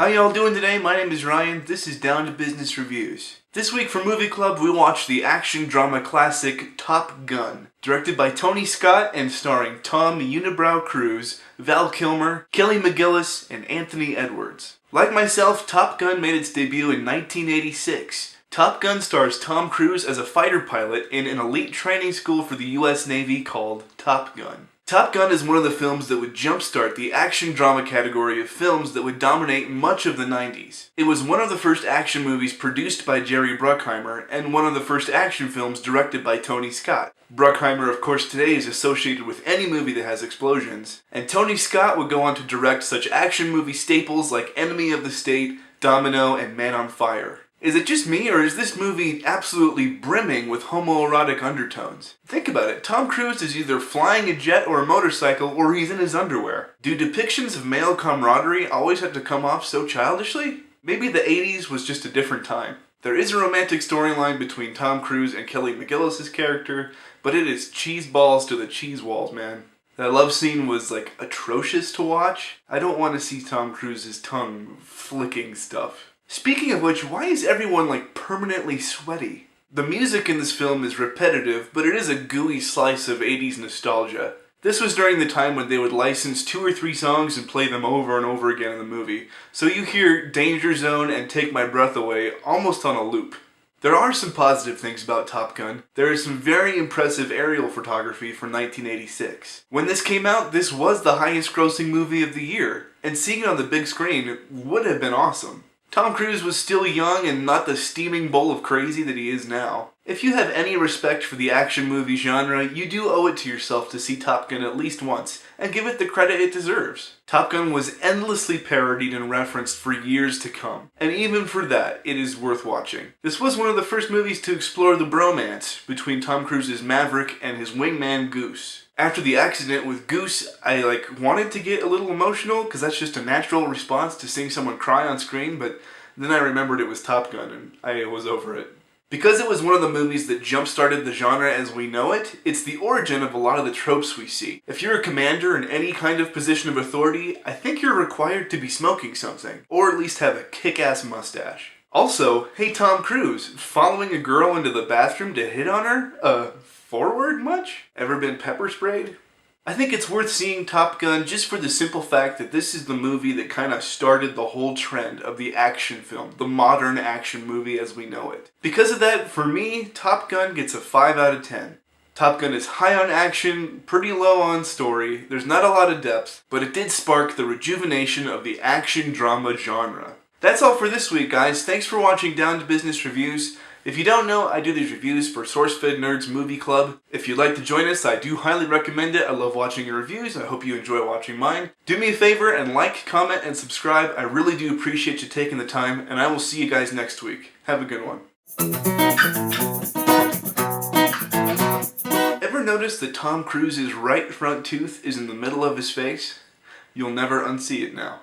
How y'all doing today? My name is Ryan. This is Down to Business Reviews. This week for Movie Club, we watched the action drama classic Top Gun, directed by Tony Scott and starring Tom Unibrow Cruise, Val Kilmer, Kelly McGillis, and Anthony Edwards. Like myself, Top Gun made its debut in 1986. Top Gun stars Tom Cruise as a fighter pilot in an elite training school for the U.S. Navy called Top Gun. Top Gun is one of the films that would jumpstart the action drama category of films that would dominate much of the 90s. It was one of the first action movies produced by Jerry Bruckheimer and one of the first action films directed by Tony Scott. Bruckheimer, of course, today is associated with any movie that has explosions, and Tony Scott would go on to direct such action movie staples like Enemy of the State, Domino, and Man on Fire. Is it just me, or is this movie absolutely brimming with homoerotic undertones? Think about it. Tom Cruise is either flying a jet or a motorcycle, or he's in his underwear. Do depictions of male camaraderie always have to come off so childishly? Maybe the 80s was just a different time. There is a romantic storyline between Tom Cruise and Kelly McGillis' character, but it is cheese balls to the cheese walls, man. That love scene was, atrocious to watch. I don't want to see Tom Cruise's tongue flicking stuff. Speaking of which, why is everyone permanently sweaty? The music in this film is repetitive, but it is a gooey slice of 80s nostalgia. This was during the time when they would license 2 or 3 songs and play them over and over again in the movie. So you hear Danger Zone and Take My Breath Away almost on a loop. There are some positive things about Top Gun. There is some very impressive aerial photography from 1986. When this came out, this was the highest grossing movie of the year, and seeing it on the big screen would have been awesome. Tom Cruise was still young and not the steaming bowl of crazy that he is now. If you have any respect for the action movie genre, you do owe it to yourself to see Top Gun at least once, and give it the credit it deserves. Top Gun was endlessly parodied and referenced for years to come, and even for that, it is worth watching. This was one of the first movies to explore the bromance between Tom Cruise's Maverick and his wingman Goose. After the accident with Goose, I wanted to get a little emotional, because that's just a natural response to seeing someone cry on screen, but then I remembered it was Top Gun, and I was over it. Because it was one of the movies that jump-started the genre as we know it, it's the origin of a lot of the tropes we see. If you're a commander in any kind of position of authority, I think you're required to be smoking something, or at least have a kick-ass mustache. Also, hey Tom Cruise, following a girl into the bathroom to hit on her? Forward much? Ever been pepper sprayed? I think it's worth seeing Top Gun just for the simple fact that this is the movie that kind of started the whole trend of the action film, the modern action movie as we know it. Because of that, for me, Top Gun gets a 5 out of 10. Top Gun is high on action, pretty low on story, there's not a lot of depth, but it did spark the rejuvenation of the action drama genre. That's all for this week, guys. Thanks for watching Down to Business Reviews. If you don't know, I do these reviews for SourceFed Nerds Movie Club. If you'd like to join us, I do highly recommend it. I love watching your reviews. I hope you enjoy watching mine. Do me a favor and like, comment, and subscribe. I really do appreciate you taking the time, and I will see you guys next week. Have a good one. Ever notice that Tom Cruise's right front tooth is in the middle of his face? You'll never unsee it now.